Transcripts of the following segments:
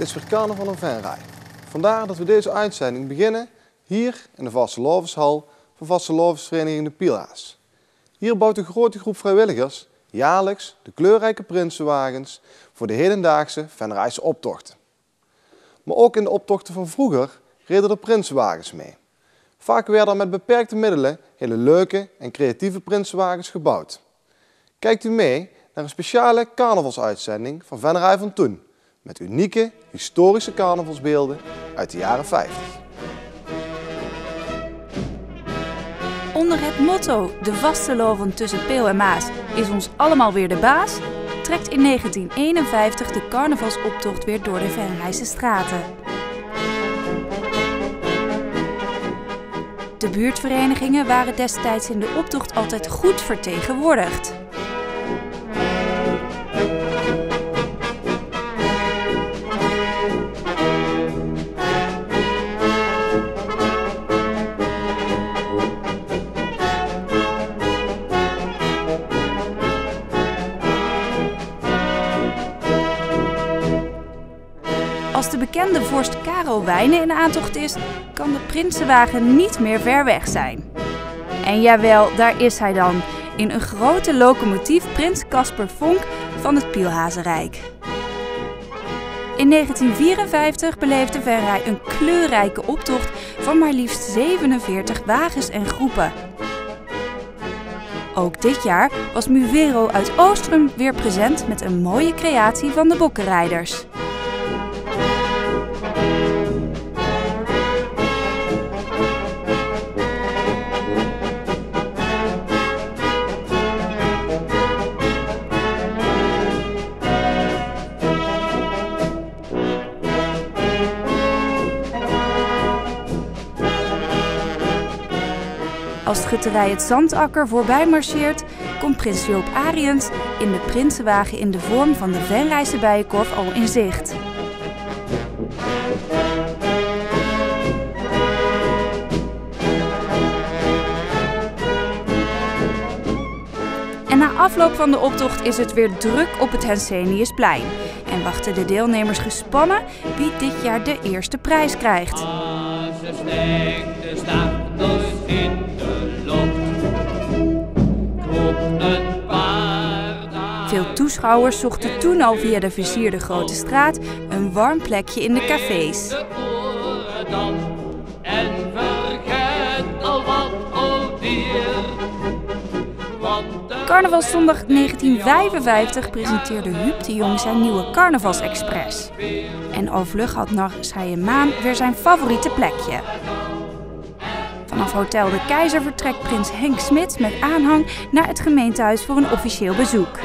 Het is weer carnaval in Venray. Vandaar dat we deze uitzending beginnen hier in de Vastelovenshal van Vastelovenvereniging De Pielhaas. Hier bouwt een grote groep vrijwilligers jaarlijks de kleurrijke prinsenwagens voor de hedendaagse Venrayse optochten. Maar ook in de optochten van vroeger reden er prinsenwagens mee. Vaak werden er met beperkte middelen hele leuke en creatieve prinsenwagens gebouwd. Kijkt u mee naar een speciale carnavalsuitzending van Venray van toen, met unieke historische carnavalsbeelden uit de jaren 50. Onder het motto "De Vasteloven tussen Peel en Maas is ons allemaal weer de baas", trekt in 1951 de carnavalsoptocht weer door de Venrayse straten. De buurtverenigingen waren destijds in de optocht altijd goed vertegenwoordigd. Als de bekende vorst Karel Wijnen in aantocht is, kan de prinsenwagen niet meer ver weg zijn. En jawel, daar is hij dan, in een grote locomotief Prins Casper Vonk van het Pielhazenrijk. In 1954 beleefde Venray een kleurrijke optocht van maar liefst 47 wagens en groepen. Ook dit jaar was Muvero uit Oostrum weer present met een mooie creatie van de bokkenrijders. Als schutterij het Zandakker voorbij marcheert, komt prins Joop Ariëns in de prinsenwagen in de vorm van de Venrayse Bijenkorf al in zicht. En na afloop van de optocht is het weer druk op het Henseniusplein en wachten de deelnemers gespannen wie dit jaar de eerste prijs krijgt. Veel toeschouwers zochten toen al via de versierde Grote Straat een warm plekje in de cafés. Carnavalszondag 1955 presenteerde Huub de Jong zijn nieuwe Carnavalsexpress. En al vlug had Nachtschei Maan weer zijn favoriete plekje. Vanaf Hotel de Keizer vertrekt prins Henk Smits met aanhang naar het gemeentehuis voor een officieel bezoek.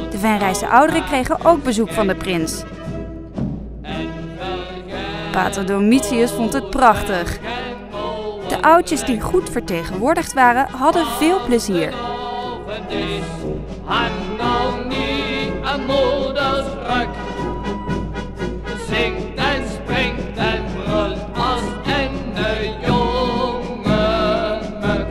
De Venrayse ouderen kregen ook bezoek van de prins. Pater Domitius vond het prachtig. De oudjes die goed vertegenwoordigd waren, hadden veel plezier. Een moedersruk zingt en springt en brult als een jonge mug.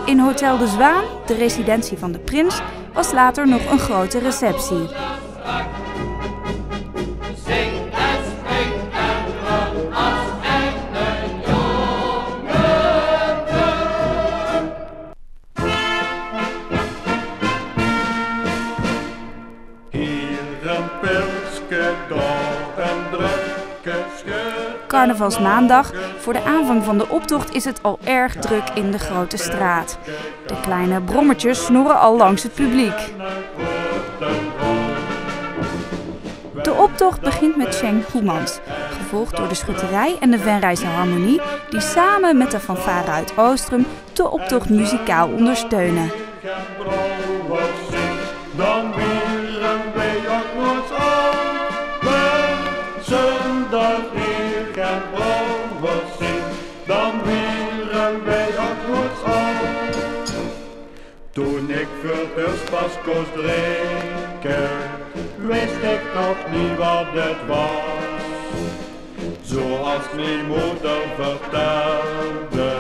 In Hotel de Zwaan, de residentie van de prins, was later nog een grote receptie. Carnavalsmaandag, voor de aanvang van de optocht is het al erg druk in de Grote Straat. De kleine brommertjes snorren al langs het publiek. De optocht begint met Schenk Goemans, gevolgd door de schutterij en de Venrayse Harmonie, die samen met de fanfare uit Oostrum de optocht muzikaal ondersteunen. Toen ik voor het eerst pas koos drinken, wist ik nog niet wat het was. Zoals mijn moeder vertelde,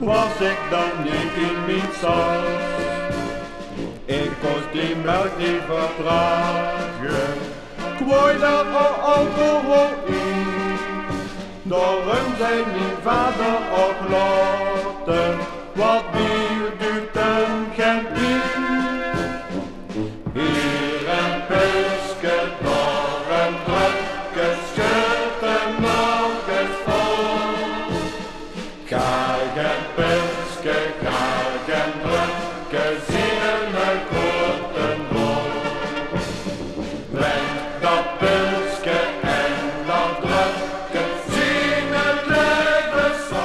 was ik dan niet in mijn sas. Ik kost die melk niet verdragen, ik wou daar al alcohol in. Daarom zei mijn vader ook later, wat bier doet een geen in. Hier een pilsje, daar een drukje, schutten nog eens vol. Ga geen pilsje, ga geen drukje, zie een grote rol. Breng dat pilsje en dat drukje, zie het leven zo.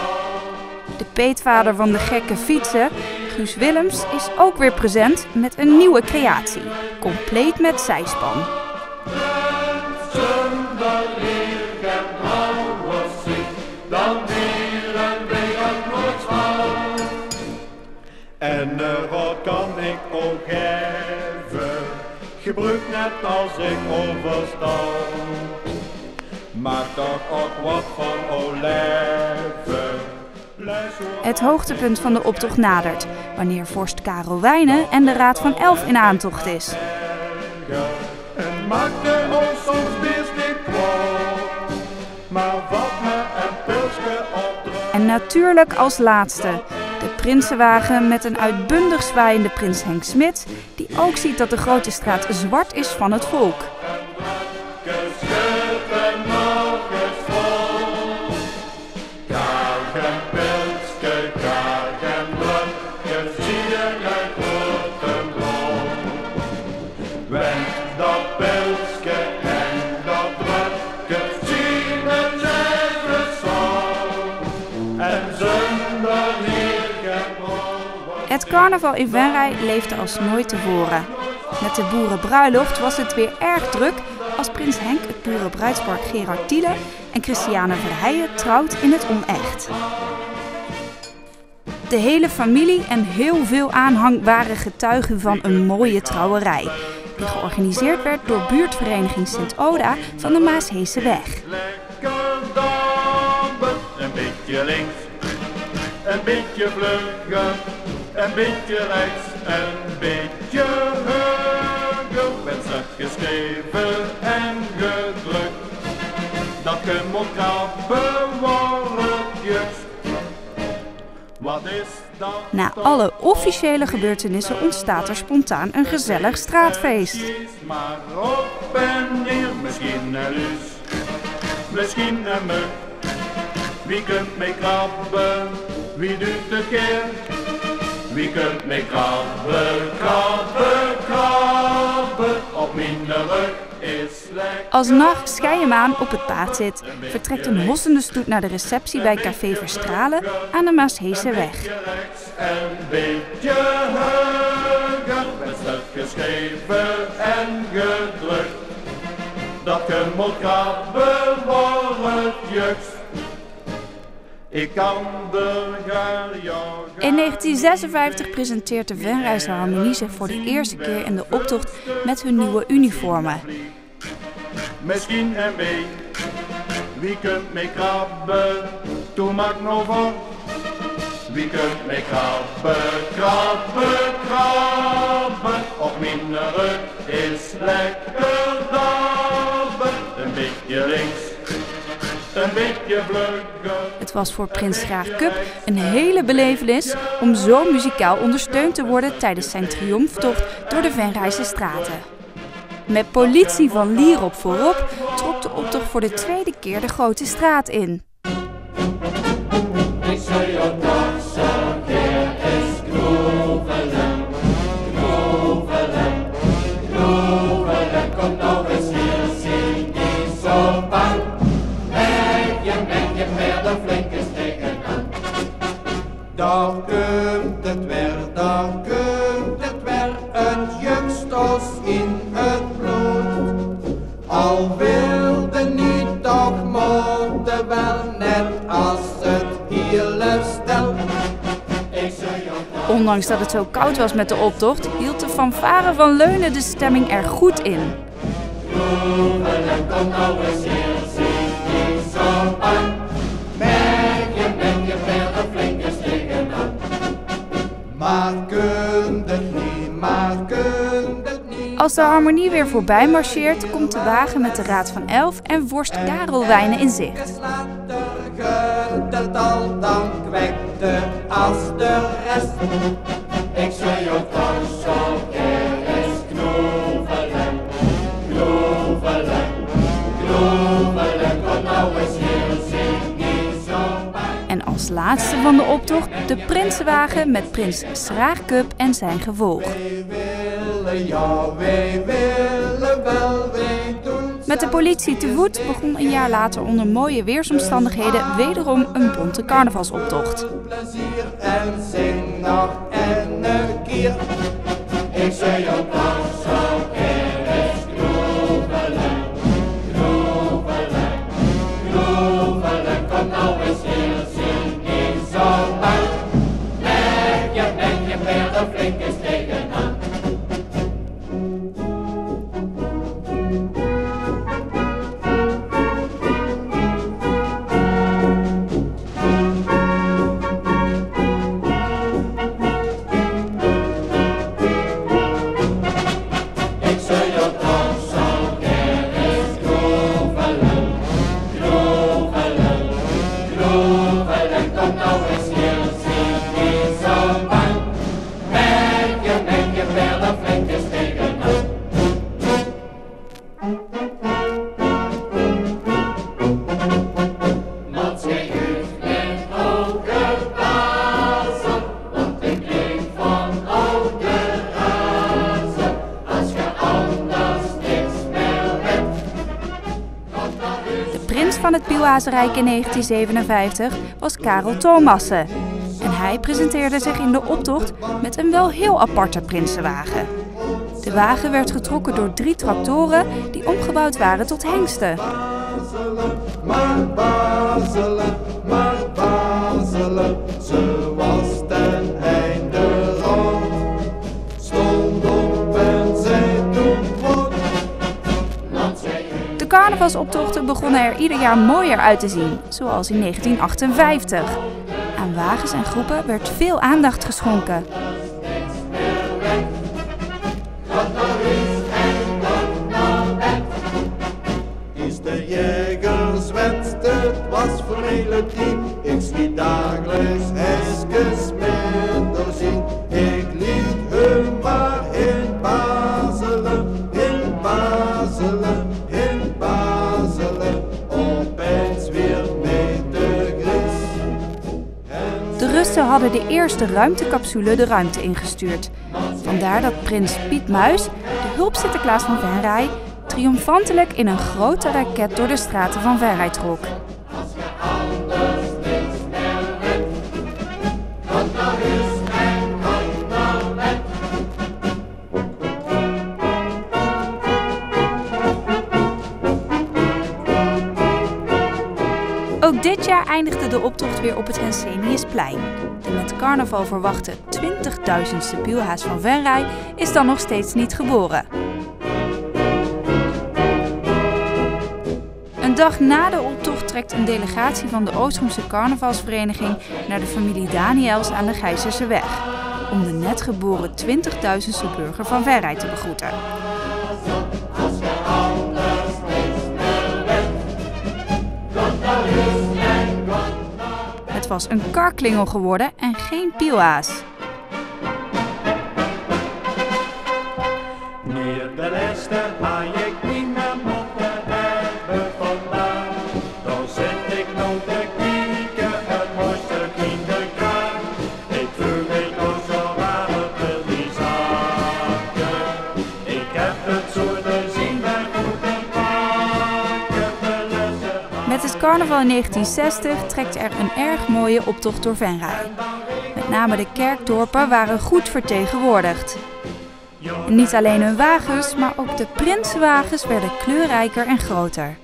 De peetvader van de gekke fietsen, Guus Willems, is ook weer present met een nieuwe creatie, compleet met zijspan. Zonder liegen houden zich, dan dieren weerlijk nooit van. En wat kan ik ook geven, gebruik net als ik overstand. Maak toch ook wat van olijven. Het hoogtepunt van de optocht nadert, wanneer vorst Karel Wijnen en de Raad van 11 in aantocht is. En maakte ons soms beest ik kwaad, maar wat me een pilsje opdracht. En natuurlijk als laatste, de Prinsenwagen met een uitbundig zwaaiende prins Henk Smit, die ook ziet dat de Grote Straat zwart is van het volk. Het carnaval in Venray leefde als nooit tevoren. Met de boerenbruiloft was het weer erg druk als prins Henk het boerenbruidspaar Gerard Thiele en Christiane Verheijen trouwt in het onecht. De hele familie en heel veel aanhang waren getuigen van een mooie trouwerij, die georganiseerd werd door buurtvereniging Sint-Oda van de Maasheeseweg. Lekker dammen, een beetje links, een beetje vluggen, een beetje rechts, een beetje huggen. Werd ze geschreven en gedrukt, dat je moet krabben worden juist. Wat is dat? Na alle officiële gebeurtenissen ontstaat er spontaan een gezellig straatfeest. Maar op en neer, misschien een lus, misschien een mug. Wie kunt mee krabben, wie doet het keer? Wie kunt mee krabben, krabben, krabben, op mijn rug is lekker. Als nacht Scheijemaan op het paard zit, vertrekt een hossende stoet naar de receptie bij Café Verstralen aan de Maasheeseweg. Een beetje huggen, met stuk geschreven en gedrukt, dat je moet krabben wordt juist. Ik kan er gaan jagen. In 1956 presenteert de Venrayse Harmonie zich voor de eerste keer in de optocht met hun nieuwe uniformen. Misschien en mee, wie kunt mee krabben, toen maak nog voor. Wie kunt mee krabben, krabben, krabben, op mijn rug is lekker dabben. Een beetje links, een beetje vluggen. Het was voor Prins Graag Cup een hele belevenis om zo muzikaal ondersteund te worden tijdens zijn triomftocht door de Venrayse straten. Met politie van Lierop voorop trok de optocht voor de tweede keer de Grote Straat in. Ik zou je nog zo'n keer eens groevelen, groevelen, groevelen. Kom nog eens hier, zie niet zo bang. Met je verder flinke steken aan. Daar komt het weer, daar komt het weer, het jukstos in het bloed. Al wilde niet, toch mochte wel, net als het hele stel. Ondanks dat het zo koud was met de optocht, hield de fanfare van Leunen de stemming er goed in. Groevelen, kom nou eens hier, zie niet zo bang. Met je verder flinke steken aan. maar kunt het niet, maar kunt het niet. Als de harmonie weer voorbij marcheert, komt de wagen met de Raad van Elf en vorst Karel Wijnne in zicht. Later geteld al, dan kwijt de als de rest. Ik zou jou toch zo eens knoevelen, knoevelen, knoevelen. Kom nou eens hier, zing niet zo bang. En als laatste van de optocht de Prinsenwagen met prins Schraagcup en zijn gevolg. Wij willen jou, wij willen wel, wij doen. Met de politie te voet begon een jaar later onder mooie weersomstandigheden wederom een bonte carnavalsoptocht. Plezier en zing nog en een keer. Ik zou jou toch zo eens knoevelen, knoevelen, knoevelen. Kom nou eens hier, zing niet zo bang. Met je verder flink eens tegenaan. Van het Bielhazenrijk in 1957 was Karel Thomassen. En hij presenteerde zich in de optocht met een wel heel aparte prinsenwagen. De wagen werd getrokken door 3 tractoren die omgebouwd waren tot hengsten. Maar bazelen, maar bazelen, ze was ten einde rood. Stond op en zij toen wordt. De carnavalsoptochten begonnen er ieder jaar mooier uit te zien, zoals in 1958. Aan wagens en groepen werd veel aandacht geschonken. Is de jägerswet, het was voor melodie. Ik schiet dagelijks eskes minder zien. Ik liet hun maar in bazelen, in bazelen, in bazelen. Opeens weer mee de gris. De Russen hadden de eerste ruimtecapsule de ruimte ingestuurd. Vandaar dat prins Piet Muis, de hulpsinterklaas van Venray, triomfantelijk in een grote raket door de straten van Venray trok. Ook dit jaar eindigde de optocht weer op het Henseniusplein. De met carnaval verwachte 20.000ste Bielhaas van Venray is dan nog steeds niet geboren. Een dag na de optocht trekt een delegatie van de Oostromse carnavalsvereniging naar de familie Daniels aan de Gijzerseweg, om de net geboren 20.000ste burger van Venray te begroeten. Het was een karklingel geworden en geen Bielhaas. Meer de reste ga ik niet meer moeten hebben vandaag. Dan zit ik nou te kijken, het mooiste in de kaart. Ik voel me toch zo raar op die zaken. Ik heb het zo te zien bij goede pakken. Met het carnaval in 1960 trekt er een erg mooie optocht door Venray. Met name de kerkdorpen waren goed vertegenwoordigd. En niet alleen hun wagens, maar ook de prinsenwagens werden kleurrijker en groter.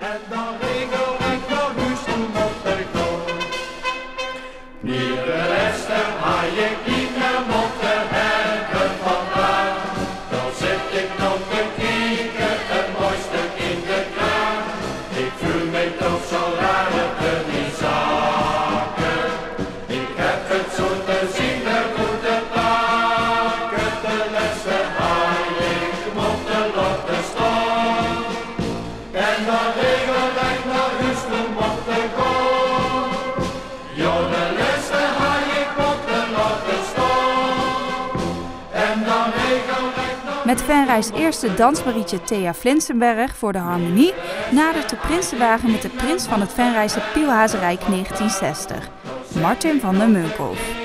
Ik heb het zo te zien, de goede paard. Met Venray's eerste dansmarietje Thea Flinsenberg voor de harmonie nadert de Prinsenwagen met de prins van het Venrayse Pielhazerrijk 1960, Martin van der Munkhoff.